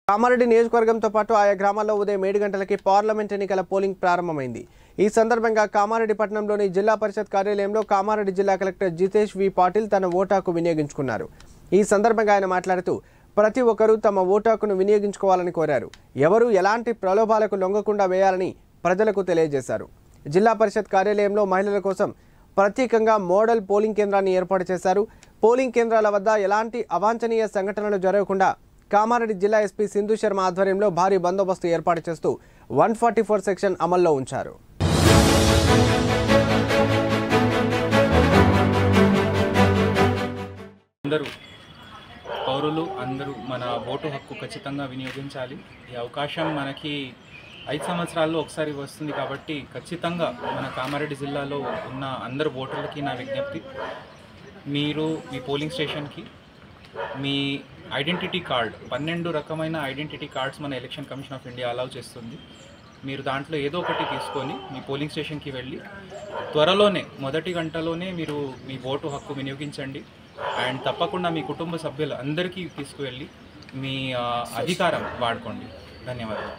కామారెడ్డి నియోజకవర్గంతో పాటు ఆయా గ్రామాల్లో ఉదయం 7 గంటలకి పార్లమెంట్ ఎన్నికల పోలింగ్ ప్రారంభమైంది। ఈ సందర్భంగా కామారెడ్డి పట్టణంలోని జిల్లా పరిషత్ కార్యాలయంలో కామారెడ్డి జిల్లా కలెక్టర్ జితేష్ వి పాటిల్ తన ఓటాకు వినియోగించుకున్నారు। ఈ సందర్భంగా ఆయన మాట్లాడుతూ ప్రతి ఒక్కరూ తమ ఓటాకును వినియోగించుకోవాలని కోరారు। ఎవరు ఎలాంటి ప్రలోభాలకు లొంగకుండా వేయాలని ప్రజలకు తెలియజేశారు। జిల్లా పరిషత్ కార్యాలయంలో మహిళల కోసం ప్రత్యేకంగా మోడల్ పోలింగ్ కేంద్రాన్ని ఏర్పాటు చేశారు। పోలింగ్ కేంద్రాల వద్ద ఎలాంటి అవాంఛనీయ సంఘటనలు జరగకుండా కామారెడ్డి జిల్లా ఎస్పీ సింధు శర్మ ఆధ్వర్యంలో భారీ బందోబస్తు ఏర్పాటు చేస్తూ 144 సెక్షన్ అమల్లో ఉంచారు। అందరూ పౌరులు అందరూ మన ఓటు హక్కు ఖచ్చితంగా వినియోగించాలి। ఈ అవకాశం మనకి 5 సంవత్సరాల్లో ఒకసారి వస్తుంది కాబట్టి ఖచ్చితంగా మన కామారెడ్డి జిల్లాలో ఉన్న అందరు ఓటర్లకి నా విజ్ఞప్తి, మీరు మీ పోలింగ్ స్టేషన్కి మీ ఐడెంటిటీ కార్డ్ 12 రకమైన ఐడెంటిటీ కార్డ్స్ మన election commission of India allow చేస్తుంది। మీరు దాంట్లో ఏదో ఒకటి తీసుకొని మీ పోలింగ్ స్టేషన్కి వెళ్ళి త్వరలోనే మొదటి గంటలోనే మీరు మీ ఓటు హక్కు వినియోగించండి। అండ్ తప్పకుండా మీ కుటుంబ సభ్యులు అందరికీ తీసుకువెళ్ళి మీ అధికారం వాడుకోండి। ధన్యవాదాలు।